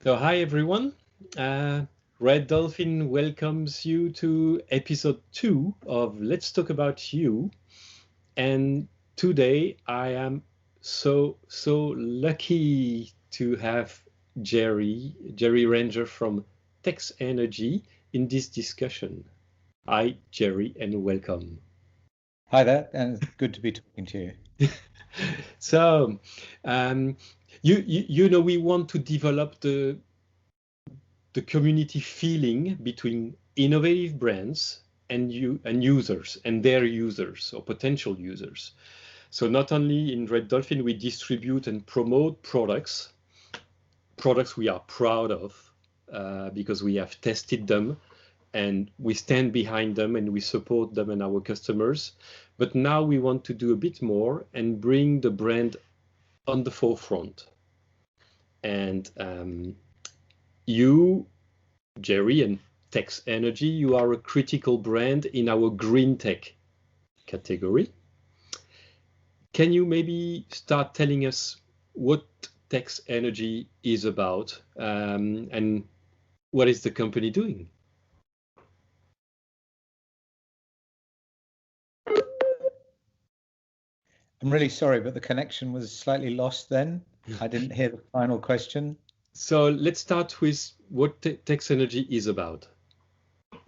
So hi everyone. Red Dolphin welcomes you to episode 2 of Let's Talk About You. And today I am so lucky to have Jerry Ranger from TEXENERGY in this discussion. Hi Jerry and welcome. Hi there, and it's good to be talking to you. So, you know, we want to develop the community feeling between innovative brands and users and their users or potential users. So not only in Red Dolphin we distribute and promote products we are proud of because we have tested them and we stand behind them and we support them and our customers. But now we want to do a bit more and bring the brand on the forefront. And you, Jerry, and TEXENERGY, you are a critical brand in our GREENTECH category. Can you maybe start telling us what TEXENERGY is about and what is the company doing? I'm really sorry, but the connection was slightly lost then. I didn't hear the final question. So let's start with what TEXENERGY is about.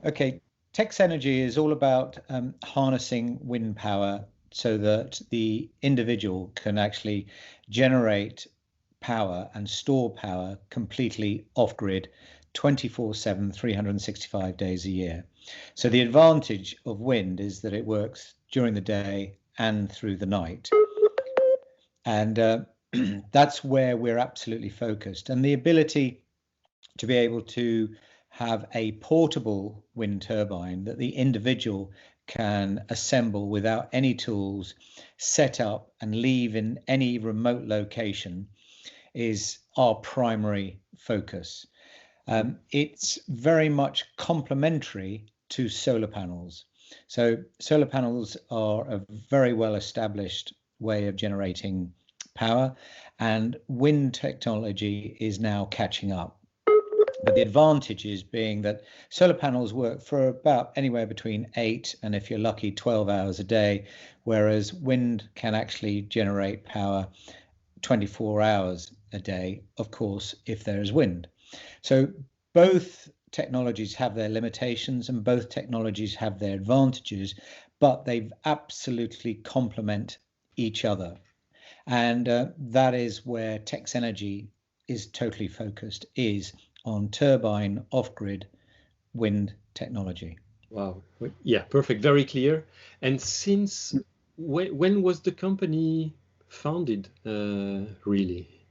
Okay, TEXENERGY is all about harnessing wind power so that the individual can actually generate power and store power completely off-grid 24/7, 365 days a year. So the advantage of wind is that it works during the day and through the night. And that's where we're absolutely focused. And the ability to be able to have a portable wind turbine that the individual can assemble without any tools, set up and leave in any remote location is our primary focus. It's very much complementary to solar panels. So solar panels are a very well established way of generating power, and wind technology is now catching up. But the advantage is being that solar panels work for about anywhere between 8 and, if you're lucky, 12 hours a day, whereas wind can actually generate power 24 hours a day, of course, if there is wind. So both technologies have their limitations and both technologies have their advantages, but they absolutely complement each other. And that is where TEXENERGY is totally focused, is on turbine off-grid wind technology. Wow. Yeah, perfect. Very clear. And since when was the company founded, really?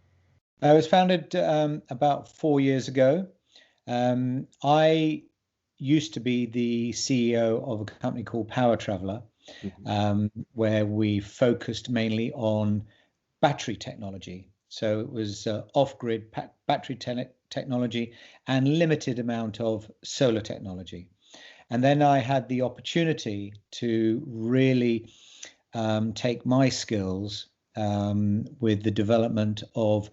It was founded about 4 years ago. I used to be the CEO of a company called Power Traveller, where we focused mainly on battery technology. So it was off-grid battery technology and limited amount of solar technology. And then I had the opportunity to really take my skills with the development of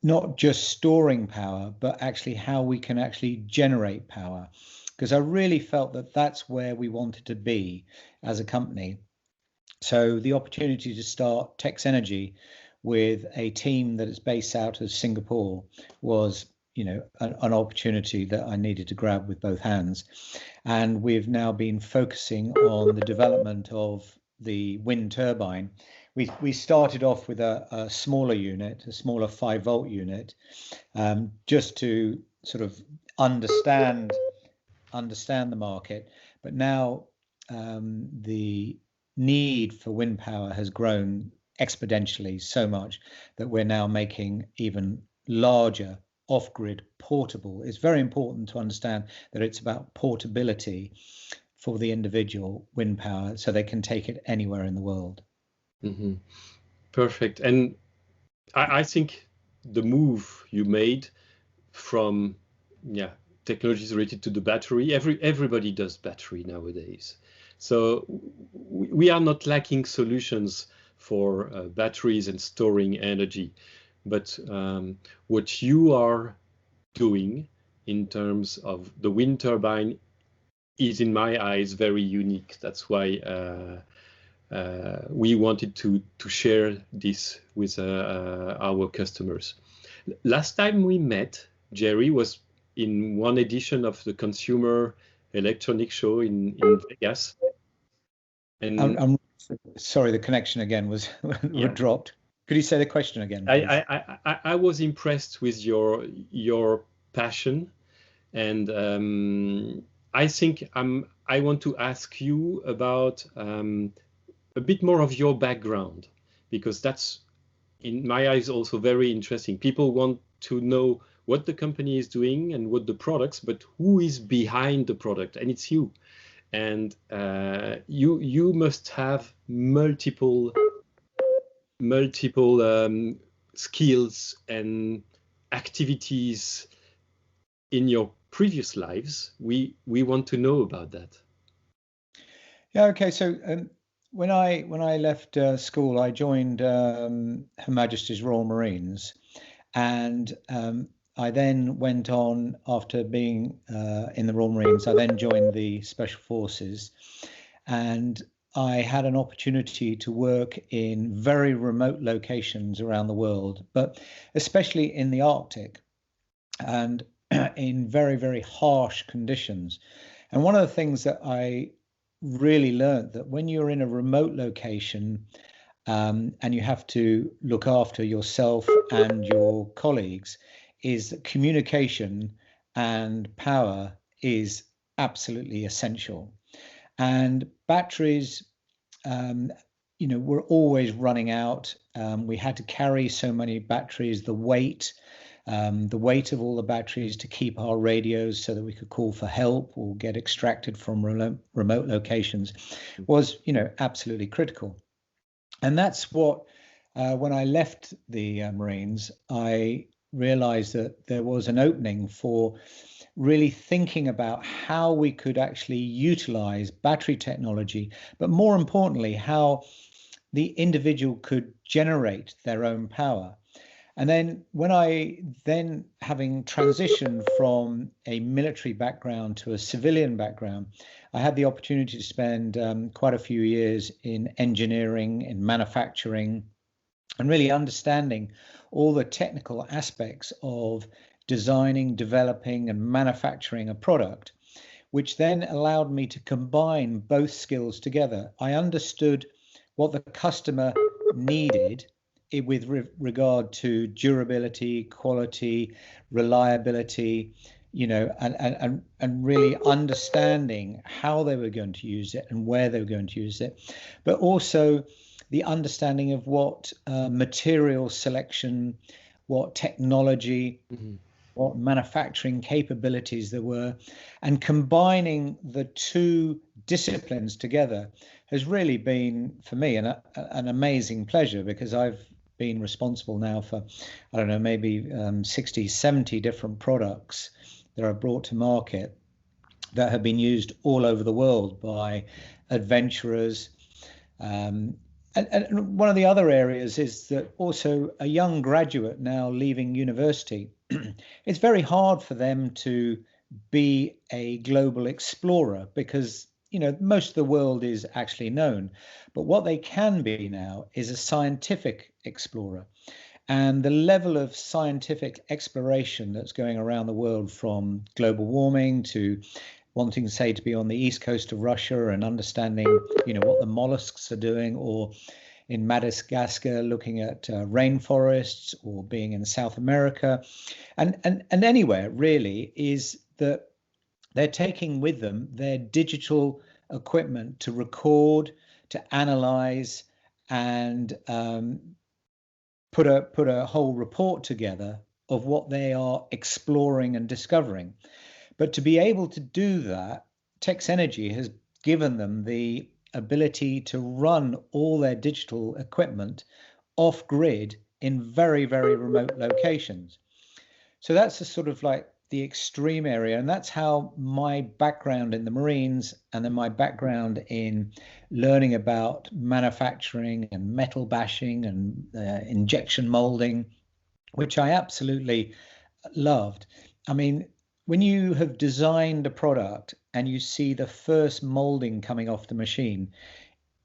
not just storing power, but actually how we can actually generate power. Because I really felt that that's where we wanted to be as a company. So the opportunity to start TEXENERGY with a team that is based out of Singapore was, you know, an opportunity that I needed to grab with both hands. And we've now been focusing on the development of the wind turbine. We started off with a smaller unit, a smaller 5-volt unit, just to sort of understand the market. But now the need for wind power has grown exponentially so much that we're now making even larger off-grid portable. It's very important to understand that it's about portability for the individual wind power so they can take it anywhere in the world. Mm-hmm. Perfect. And I think the move you made from technologies related to the battery, everybody does battery nowadays. So we are not lacking solutions for batteries and storing energy. but what you are doing in terms of the wind turbine is, in my eyes, very unique. That's why we wanted to share this with our customers. Last time we met, Jerry, was in one edition of the Consumer Electronics Show in Vegas. And I'm sorry, the connection again was dropped. Could you say the question again, please? I was impressed with your passion, and I think I want to ask you about a bit more of your background, because that's, in my eyes, also very interesting. People want to know what the company is doing and what the products, but who is behind the product, and it's you. And you must have multiple skills and activities in your previous lives. We want to know about that. Yeah. Okay. So when I left school, I joined Her Majesty's Royal Marines, and I then went on, after being in the Royal Marines, I then joined the Special Forces, and I had an opportunity to work in very remote locations around the world, but especially in the Arctic, and in very, very harsh conditions. And one of the things that I really learned, that when you're in a remote location and you have to look after yourself and your colleagues, is that communication and power is absolutely essential. And batteries, were always running out. We had to carry so many batteries, the weight of all the batteries to keep our radios so that we could call for help or get extracted from remote locations was, absolutely critical. And that's what, when I left the Marines, I realized that there was an opening for really thinking about how we could actually utilize battery technology, but more importantly, how the individual could generate their own power. And then having transitioned from a military background to a civilian background, I had the opportunity to spend quite a few years in engineering, in manufacturing, and really understanding all the technical aspects of designing, developing, and manufacturing a product, which then allowed me to combine both skills together. I understood what the customer needed with regard to durability, quality, reliability, and really understanding how they were going to use it and where they were going to use it, but also the understanding of what material selection, what technology, what manufacturing capabilities there were, and combining the two disciplines together has really been, for me, an amazing pleasure, because I've been responsible now for, I don't know, maybe 60, 70 different products that are brought to market that have been used all over the world by adventurers. And one of the other areas is that also a young graduate now leaving university, it's very hard for them to be a global explorer, because most of the world is actually known, but what they can be now is a scientific explorer. And the level of scientific exploration that's going around the world, from global warming to wanting, say, to be on the east coast of Russia and understanding, what the mollusks are doing, or in Madagascar looking at rainforests, or being in South America, and anywhere really, is that they're taking with them their digital equipment to record, to analyze, and put a whole report together of what they are exploring and discovering. But to be able to do that, TEXENERGY has given them the ability to run all their digital equipment off grid in very, very remote locations. So that's a sort of like the extreme area, and that's how my background in the Marines, and then my background in learning about manufacturing and metal bashing and injection molding, which I absolutely loved. I mean, when you have designed a product and you see the first molding coming off the machine,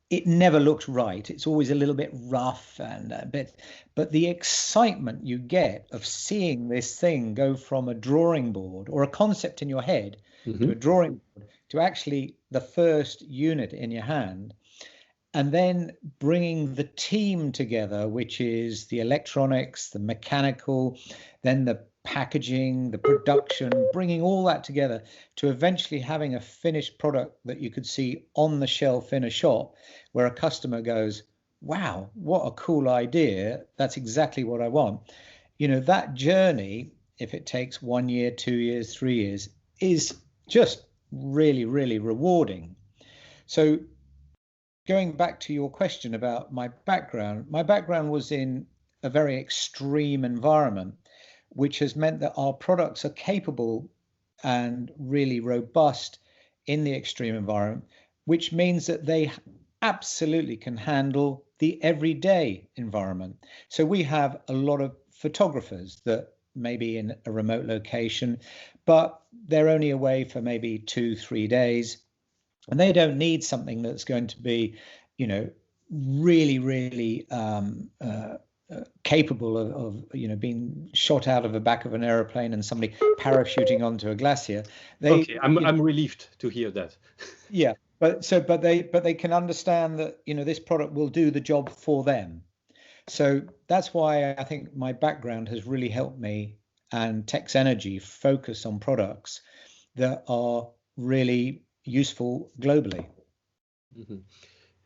it never looks right. It's always a little bit rough and a bit, but the excitement you get of seeing this thing go from a drawing board or a concept in your head to a drawing board to actually the first unit in your hand, and then bringing the team together, which is the electronics, the mechanical, then the packaging, the production, bringing all that together to eventually having a finished product that you could see on the shelf in a shop where a customer goes, wow, what a cool idea. That's exactly what I want. You know, that journey, if it takes 1 year, 2 years, 3 years, is just really, really rewarding. So going back to your question about my background was in a very extreme environment, which has meant that our products are capable and really robust in the extreme environment, which means that they absolutely can handle the everyday environment. So we have a lot of photographers that may be in a remote location, but they're only away for maybe 2-3 days. And they don't need something that's going to be, you know, really, really capable of being shot out of the back of an aeroplane and somebody parachuting onto a glacier. Okay, I'm relieved to hear that. Yeah, but they can understand that, you know, this product will do the job for them. So that's why I think my background has really helped me and TEXENERGY focus on products that are really useful globally.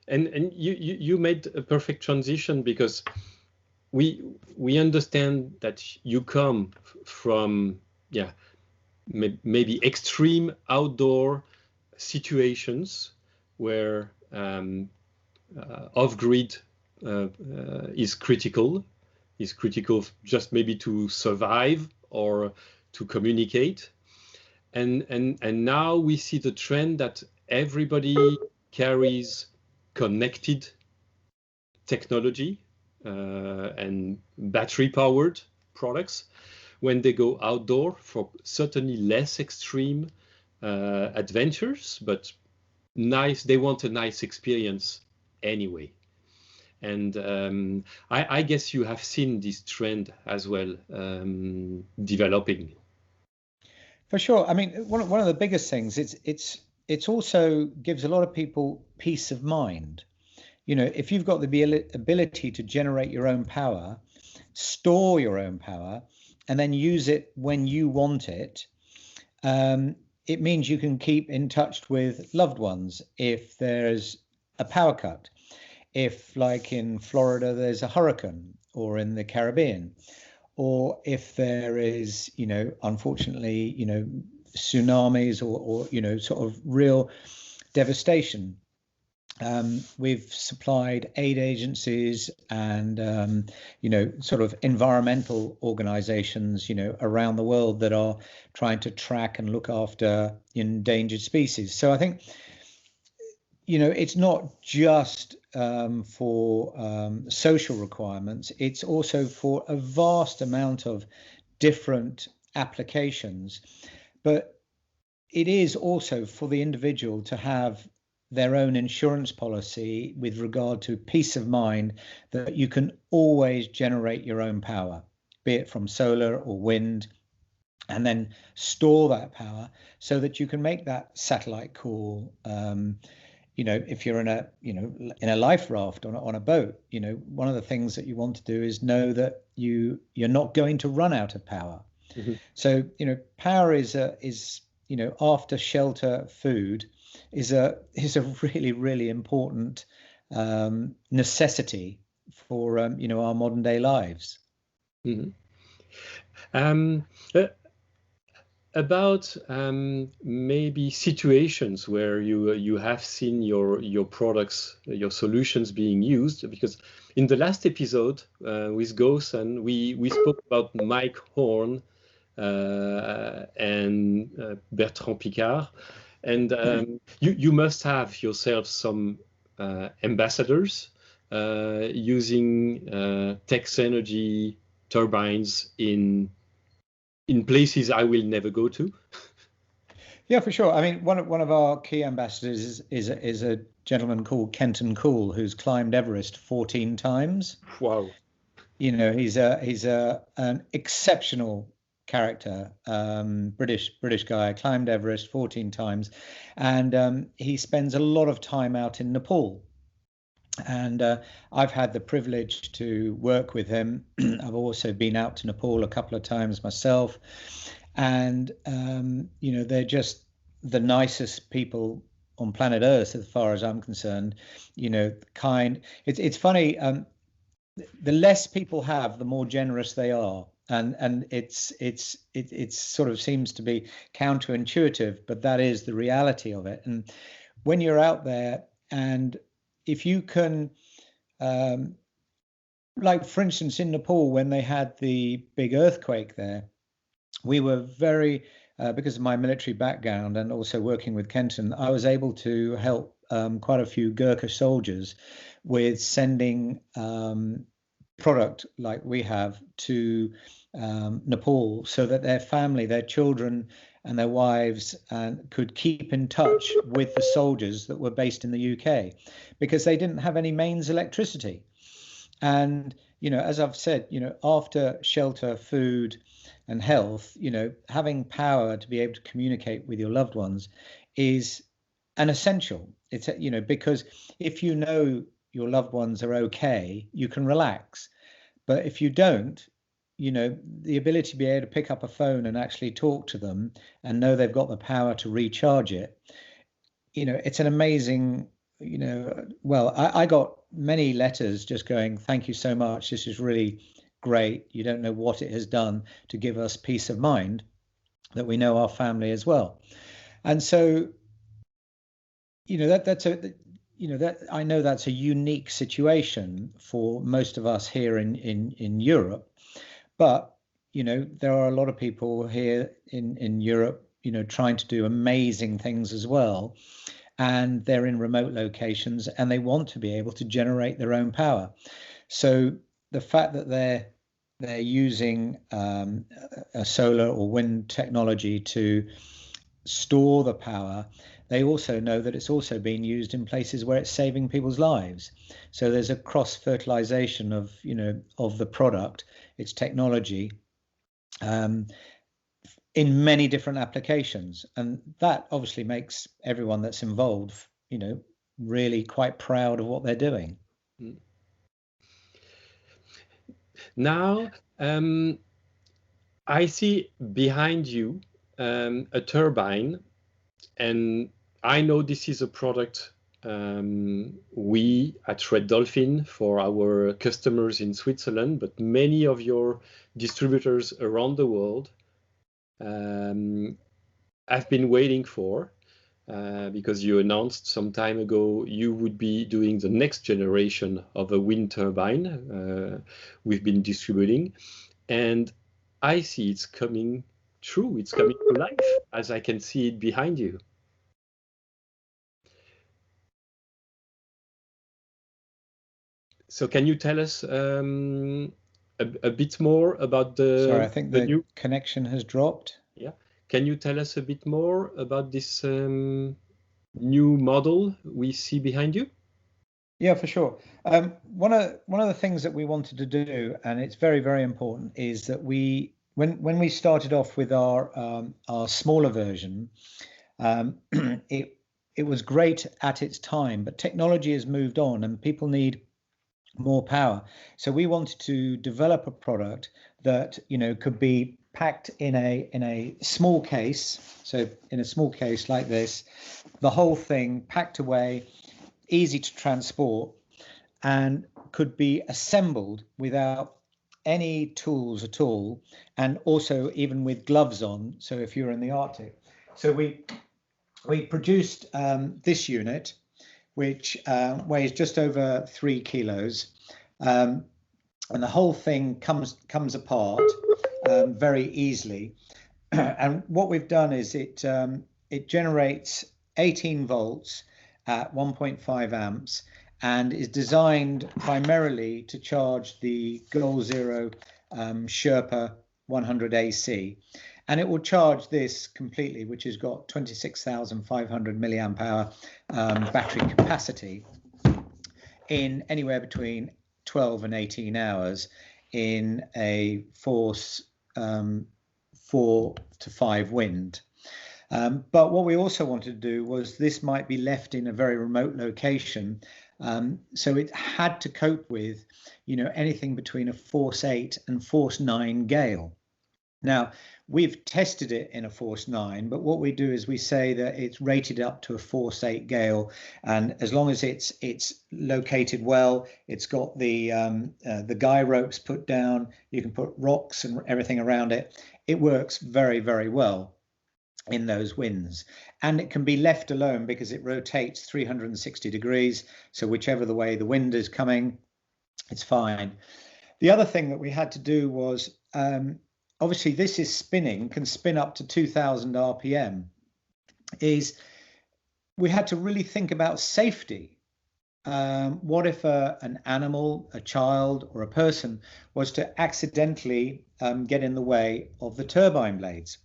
And you made a perfect transition, because we understand that you come from maybe extreme outdoor situations where off-grid is critical just maybe to survive or to communicate, and now we see the trend that everybody carries connected technology and battery-powered products when they go outdoor for certainly less extreme adventures, but nice. They want a nice experience anyway. And I guess you have seen this trend as well developing. For sure. I mean, one of the biggest things, it's also gives a lot of people peace of mind. You know, if you've got the ability to generate your own power, store your own power, and then use it when you want it, it means you can keep in touch with loved ones if there's a power cut. If, like in Florida, there's a hurricane, or in the Caribbean, or if there is, you know, unfortunately, you know, tsunamis or you know, sort of real devastation. We've supplied aid agencies and, you know, sort of environmental organizations, you know, around the world that are trying to track and look after endangered species. So I think, you know, it's not just for social requirements, it's also for a vast amount of different applications. But it is also for the individual to have their own insurance policy with regard to peace of mind that you can always generate your own power, be it from solar or wind, and then store that power so that you can make that satellite call. You know, if you're in a life raft on a boat, you know, one of the things that you want to do is know that you're not going to run out of power. So, you know, power is you know, after shelter, food is a really, really important necessity for you know, our modern day lives. About maybe situations where you have seen your products, your solutions being used, because in the last episode with Gaussen, we spoke about Mike Horn and Bertrand Piccard, and you must have yourself some ambassadors using TEXENERGY turbines in places I will never go to? Yeah, for sure. I mean, one of our key ambassadors is a gentleman called Kenton Cool, who's climbed Everest 14 times. Wow. You know, he's an exceptional character, British guy, climbed Everest 14 times, and he spends a lot of time out in Nepal. And I've had the privilege to work with him. I've also been out to Nepal a couple of times myself, and you know, they're just the nicest people on planet Earth, as far as I'm concerned. You know, kind. It's funny. The less people have, the more generous they are, and it's sort of seems to be counterintuitive, but that is the reality of it. And when you're out there, and if you can, like for instance in Nepal, when they had the big earthquake there, we were very, because of my military background and also working with Kenton, I was able to help quite a few Gurkha soldiers with sending product like we have to Nepal, so that their family, their children and their wives could keep in touch with the soldiers that were based in the UK, because they didn't have any mains electricity. And, you know, as I've said, you know, after shelter, food and health, you know, having power to be able to communicate with your loved ones is an essential. It's, you know, because if you know your loved ones are okay, you can relax. But if you don't, you know, the ability to be able to pick up a phone and actually talk to them and know they've got the power to recharge it, you know, it's an amazing, you know, well, I got many letters just going, thank you so much. This is really great. You don't know what it has done to give us peace of mind that we know our family as well. And so, you know, that's a, you know, that I know that's a unique situation for most of us here in Europe, but you know, there are a lot of people here in Europe, you know, trying to do amazing things as well, and they're in remote locations and they want to be able to generate their own power. So the fact that they're using a solar or wind technology to store the power, they also know that it's also being used in places where it's saving people's lives. So there's a cross fertilization of, you know, of the product, its technology, in many different applications. And that obviously makes everyone that's involved, you know, really quite proud of what they're doing. Now, I see behind you a turbine, and I know this is a product we at Red Dolphin for our customers in Switzerland, but many of your distributors around the world have been waiting for, because you announced some time ago you would be doing the next generation of a wind turbine we've been distributing. And I see it's coming true, it's coming to life, as I can see it behind you. So can you tell us a bit more about the... Sorry, I think the new connection has dropped. Yeah. Can you tell us a bit more about this new model we see behind you? Yeah, for sure. One of the things that we wanted to do, and it's very, very important, is that when we started off with our smaller version, it was great at its time, but technology has moved on and people need more power. So we wanted to develop a product that, you know, could be packed in a small case. So in a small case like this, the whole thing packed away, easy to transport, and could be assembled without any tools at all, and also even with gloves on. So if you're in the Arctic, so we produced this unit, which weighs just over 3 kilos, and the whole thing comes apart very easily. And what we've done is it generates 18 volts at 1.5 amps and is designed primarily to charge the Goal Zero Sherpa 100 AC, and it will charge this completely, which has got 26,500 milliamp hour battery capacity, in anywhere between 12 and 18 hours in a force 4 to 5 wind. But what we also wanted to do was, this might be left in a very remote location, so it had to cope with, you know, anything between a force 8 and force 9 gale. Now, we've tested it in a force 9, but what we do is we say that it's rated up to a force 8 gale, and as long as it's located well, it's got the guy ropes put down, you can put rocks and everything around it, it works very, very well in those winds. And it can be left alone because it rotates 360 degrees, so whichever the way the wind is coming, it's fine. The other thing that we had to do was, obviously this is spinning, can spin up to 2000 RPM, is we had to really think about safety. What if an animal, a child or a person was to accidentally get in the way of the turbine blades?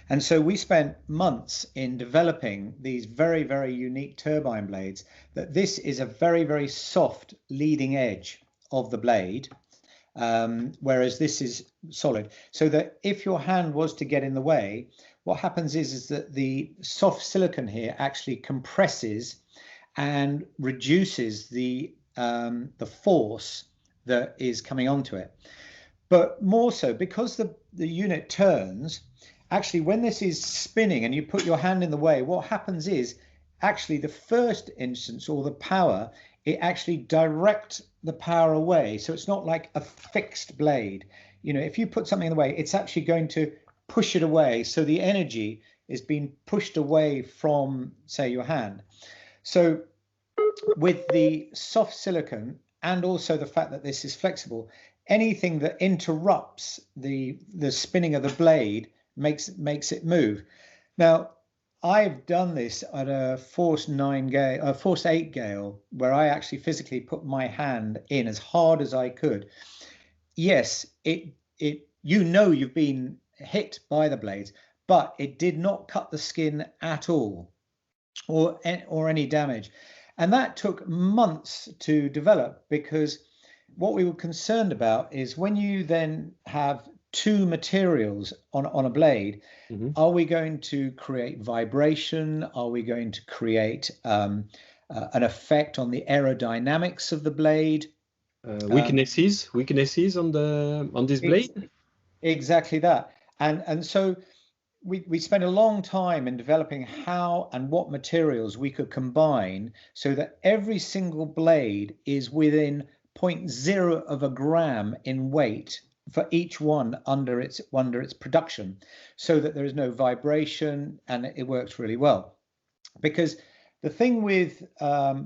And so we spent months in developing these very, very unique turbine blades, that this is a very, very soft leading edge of the blade, whereas this is solid. So that if your hand was to get in the way, what happens is that the soft silicon here actually compresses and reduces the force that is coming onto it. But more so, because the unit turns, actually, when this is spinning and you put your hand in the way, what happens is, actually the first instance, or the power, it actually directs the power away. So it's not like a fixed blade. You know, if you put something in the way, it's actually going to push it away. So the energy is being pushed away from, say, your hand. So with the soft silicon, and also the fact that this is flexible, anything that interrupts the spinning of the blade makes it move. Now, I've done this at a force 9 gale, a force 8 gale, where I actually physically put my hand in as hard as I could. Yes, you know you've been hit by the blades, but it did not cut the skin at all, or any damage. And that took months to develop, because what we were concerned about is, when you then have two materials on a blade, are we going to create vibration? Are we going to create an effect on the aerodynamics of the blade? Weaknesses on this blade? Exactly that. And so we spent a long time in developing how and what materials we could combine, so that every single blade is within 0.0 of a gram in weight for each one under its production, so that there is no vibration, and it works really well. Because the thing with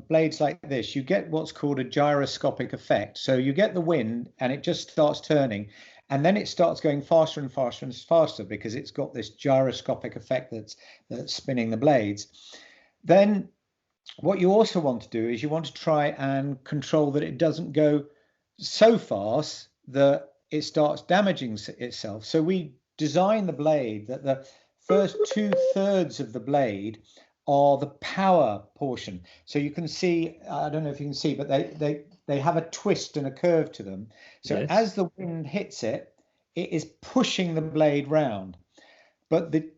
blades like this, you get what's called a gyroscopic effect. So you get the wind and it just starts turning, and then it starts going faster and faster and faster, because it's got this gyroscopic effect that's spinning the blades. Then what you also want to do is, you want to try and control that it doesn't go so fast that it starts damaging itself. So we design the blade that the first 2/3 of the blade are the power portion. So you can see, I don't know if you can see, but they have a twist and a curve to them. So yes, as the wind hits it, it is pushing the blade round. But the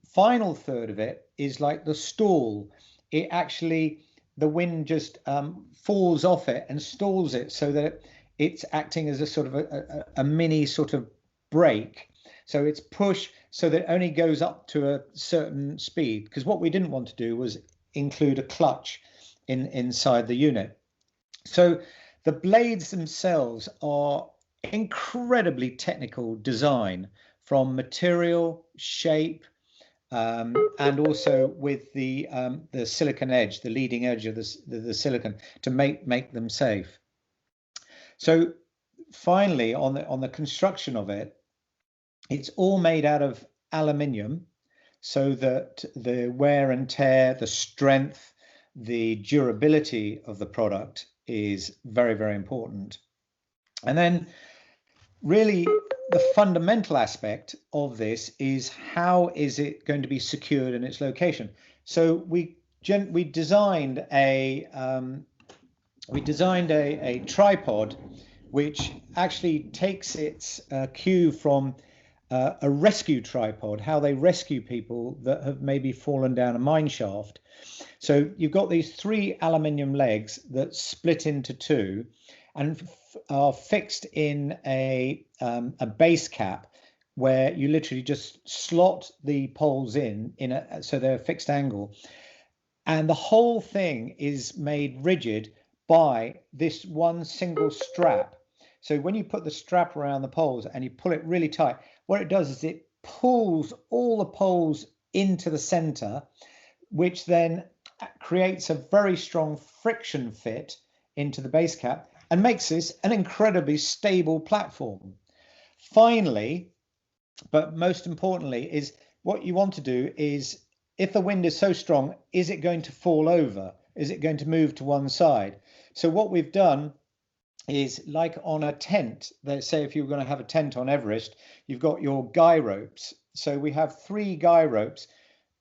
final third of it is like the stall. It actually, the wind just falls off it and stalls it, so that it's acting as a sort of a mini sort of brake. So it's push, so that it only goes up to a certain speed, because what we didn't want to do was include a clutch inside the unit. So the blades themselves are incredibly technical design, from material, shape, and also with the silicon edge, the leading edge of the silicon, to make them safe. So finally, on the construction of it, it's all made out of aluminium, so that the wear and tear, the strength, the durability of the product is very, very important. And then really the fundamental aspect of this is how is it going to be secured in its location. So we designed a tripod which actually takes its cue from a rescue tripod, how they rescue people that have maybe fallen down a mine shaft. So you've got these 3 aluminium legs that split into 2 and are fixed in a base cap where you literally just slot the poles in so they're a fixed angle. And the whole thing is made rigid by this one single strap. So when you put the strap around the poles and you pull it really tight, what it does is it pulls all the poles into the center, which then creates a very strong friction fit into the base cap and makes this an incredibly stable platform. Finally, but most importantly, is what you want to do is, if the wind is so strong, is it going to fall over? Is it going to move to one side? So what we've done is, like on a tent, let's say if you were going to have a tent on Everest, you've got your guy ropes. So we have 3 guy ropes,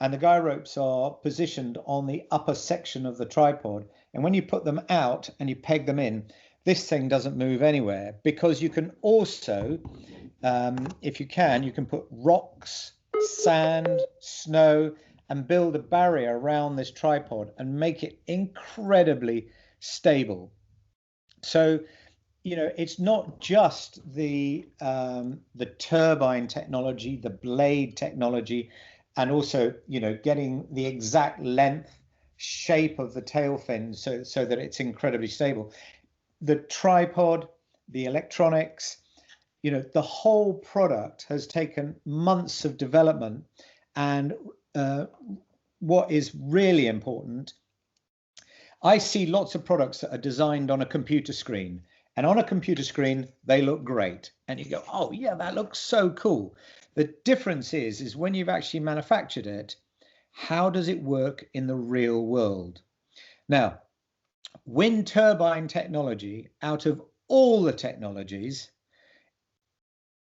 and the guy ropes are positioned on the upper section of the tripod. And when you put them out and you peg them in, this thing doesn't move anywhere, because you can also, if you can put rocks, sand, snow, and build a barrier around this tripod and make it incredibly stable. So, it's not just the turbine technology, the blade technology, and also, getting the exact length, shape of the tail fin so that it's incredibly stable. The tripod, the electronics, the whole product has taken months of development. And what is really important, I see lots of products that are designed on a computer screen, and on a computer screen, they look great. And you go, oh yeah, that looks so cool. The difference is when you've actually manufactured it, how does it work in the real world? Now, wind turbine technology, out of all the technologies,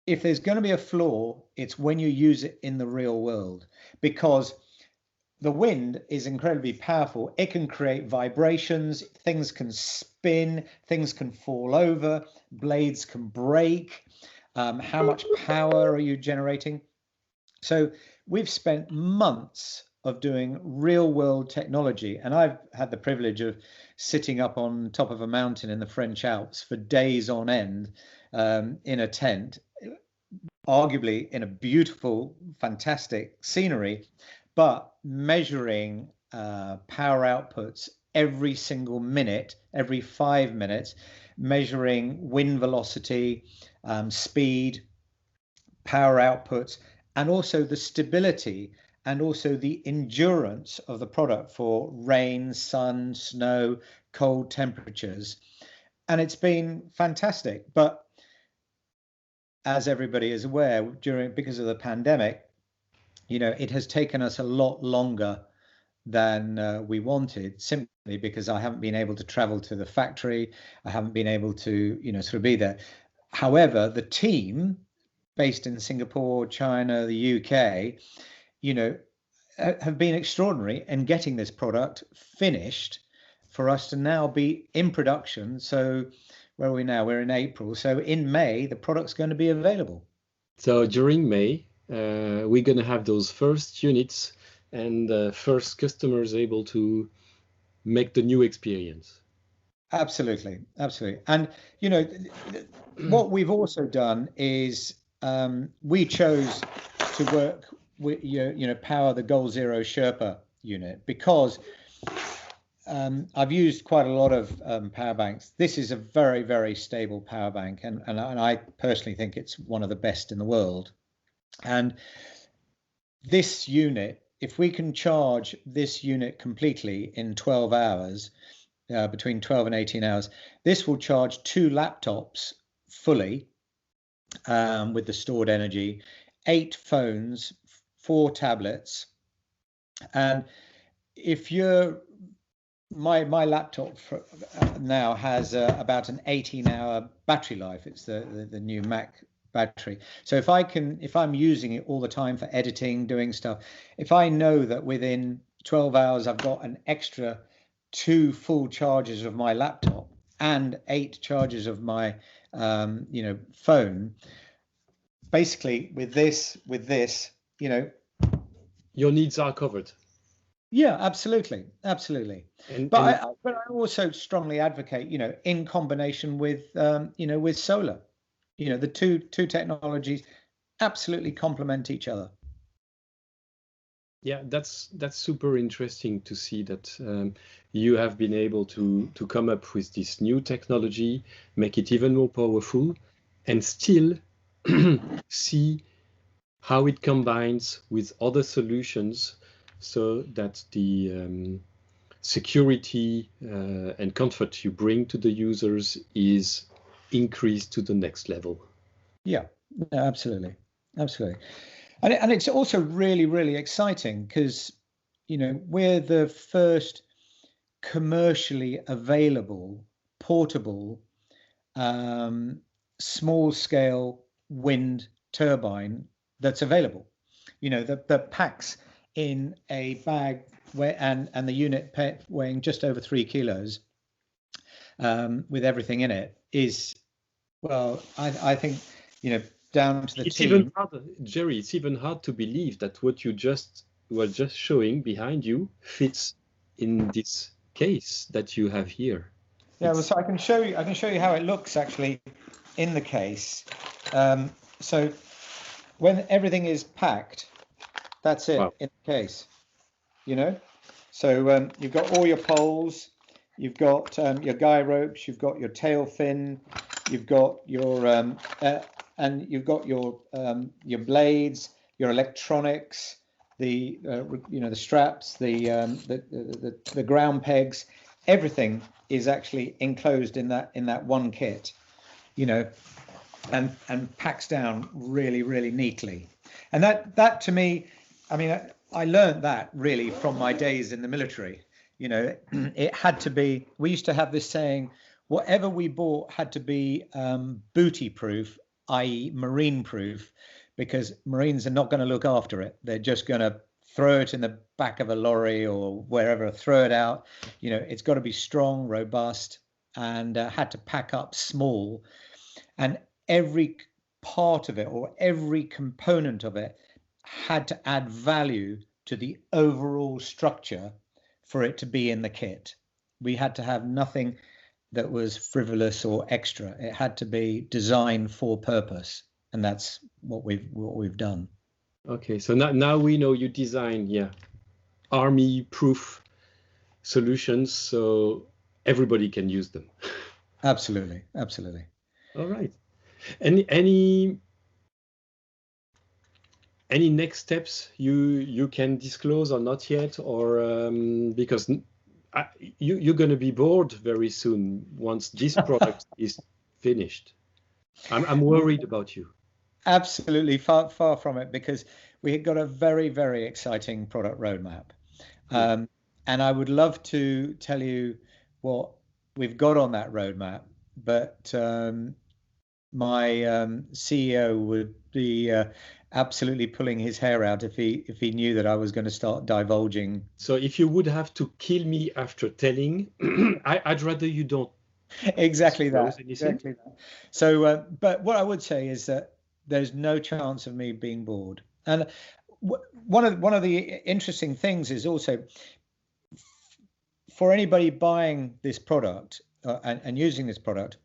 if there's going to be a flaw, it's when you use it in the real world, because the wind is incredibly powerful. It can create vibrations, things can spin, things can fall over, blades can break. How much power are you generating? So we've spent months of doing real world technology, and I've had the privilege of sitting up on top of a mountain in the French Alps for days on end in a tent, arguably in a beautiful, fantastic scenery, but measuring power outputs every single minute, every 5 minutes, measuring wind velocity, speed, power outputs, and also the stability and also the endurance of the product for rain, sun, snow, cold temperatures. And it's been fantastic. But as everybody is aware, because of the pandemic, it has taken us a lot longer than we wanted, simply because I haven't been able to travel to the factory. I haven't been able to, sort of be there. However, the team based in Singapore, China, the UK, have been extraordinary in getting this product finished for us to now be in production. So where are we now? We're in April. So in May, the product's going to be available. So during May, we're going to have those first units and first customers able to make the new experience. Absolutely, absolutely. And, what we've also done is we chose to work with, power the Goal Zero Sherpa unit, because I've used quite a lot of power banks. This is a very, very stable power bank, and I personally think it's one of the best in the world. And this unit, if we can charge this unit completely in 12 hours, between 12 and 18 hours, this will charge 2 laptops fully with the stored energy, 8 phones, 4 tablets. And if you're my laptop now has about an 18-hour battery life. It's the new Mac battery. So if I'm using it all the time for editing, doing stuff, if I know that within 12 hours I've got an extra 2 full charges of my laptop and 8 charges of my phone, basically with this, your needs are covered. Yeah, absolutely. But I also strongly advocate, in combination with with solar. The two technologies absolutely complement each other. Yeah, that's super interesting to see that you have been able to come up with this new technology, make it even more powerful, and still see how it combines with other solutions so that the security and comfort you bring to the users is increased to the next level. Yeah, absolutely. And it's also really, really exciting because, we're the first commercially available, portable, small scale wind turbine that's available. That packs in a bag and the unit weighing just over 3 kilos, with everything in it is, well, I think, down to the it's team. Even harder, Jerry, it's even hard to believe that what you were just showing behind you fits in this case that you have here. Yeah, well, so I can show you how it looks actually in the case. So when everything is packed, that's it. Wow. In the case, so you've got all your poles, you've got your guy ropes, you've got your tail fin, you've got your and you've got your blades, your electronics, the the straps, the ground pegs, everything is actually enclosed in that one kit, and packs down really, really neatly. And that to me, I mean, I learned that really from my days in the military. It had to be. We used to have this saying: whatever we bought had to be booty proof, i.e., marine proof, because Marines are not going to look after it. They're just going to throw it in the back of a lorry or wherever, throw it out. It's got to be strong, robust, and had to pack up small. And every part of it or every component of it had to add value to the overall structure for it to be in the kit. We had to have nothing that was frivolous or extra. It had to be designed for purpose, and that's what we've done. Okay, so now we know you design, army-proof solutions, so everybody can use them. Absolutely. All right. Any next steps you can disclose or not yet, or because you're going to be bored very soon once this product is finished. I'm worried about you. Absolutely, far from it, because we got a very, very exciting product roadmap, and I would love to tell you what we've got on that roadmap, but my CEO would be absolutely pulling his hair out if he knew that I was going to start divulging. So if you would have to kill me after telling, I'd rather you don't. Exactly that. So, but what I would say is that there's no chance of me being bored. And one of the interesting things is also, for anybody buying this product and using this product,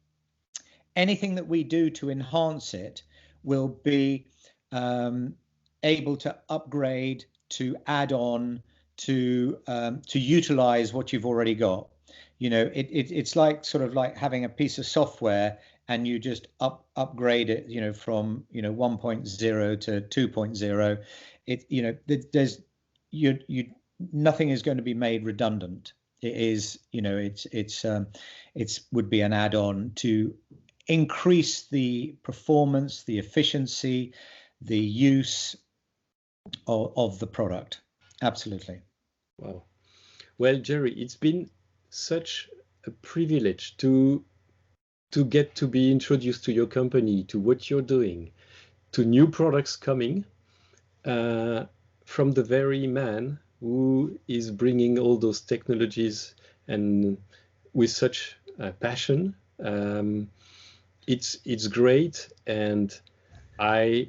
anything that we do to enhance it will be able to upgrade, to add on, to utilize what you've already got. It's like sort of like having a piece of software and you just upgrade it, from 1.0 to 2.0. There's nothing is going to be made redundant. It is, it's would be an add-on to increase the performance, the efficiency, the use of the product. Absolutely. Wow. Well, Jerry, it's been such a privilege to get to be introduced to your company, to what you're doing, to new products coming from the very man who is bringing all those technologies and with such passion. It's great, and I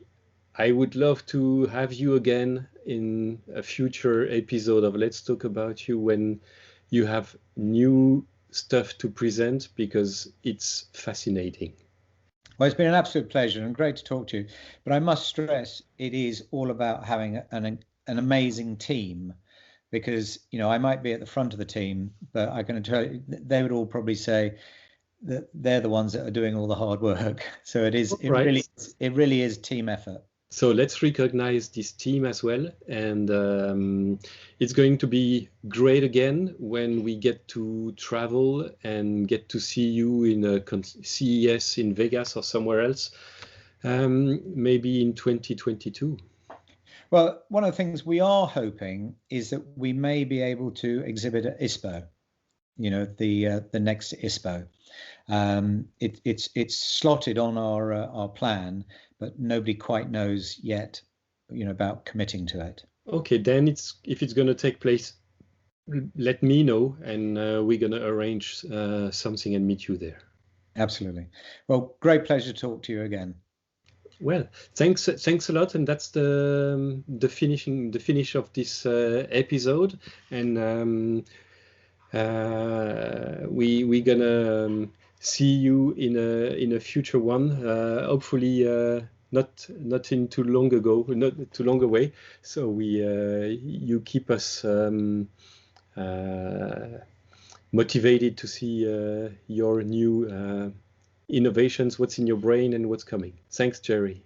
would love to have you again in a future episode of Let's Talk About You when you have new stuff to present, because it's fascinating. Well, it's been an absolute pleasure and great to talk to you. But I must stress, it is all about having an amazing team, because, you know, I might be at the front of the team, but I can tell you, they would all probably say that they're the ones that are doing all the hard work. So it really is team effort. So let's recognize this team as well. And it's going to be great again when we get to travel and get to see you in a CES in Vegas or somewhere else, maybe in 2022. Well, one of the things we are hoping is that we may be able to exhibit at ISPO, you know, the next ISPO. It's slotted on our plan, but nobody quite knows yet, you know, about committing to it. Okay, then if it's going to take place, let me know, and we're going to arrange something and meet you there. Absolutely. Well, great pleasure to talk to you again. Well, thanks a lot, and that's the finish of this episode, and we're gonna see you in a future one, hopefully not in too long away. So you keep us motivated to see your new innovations, what's in your brain and what's coming. Thanks, Jerry.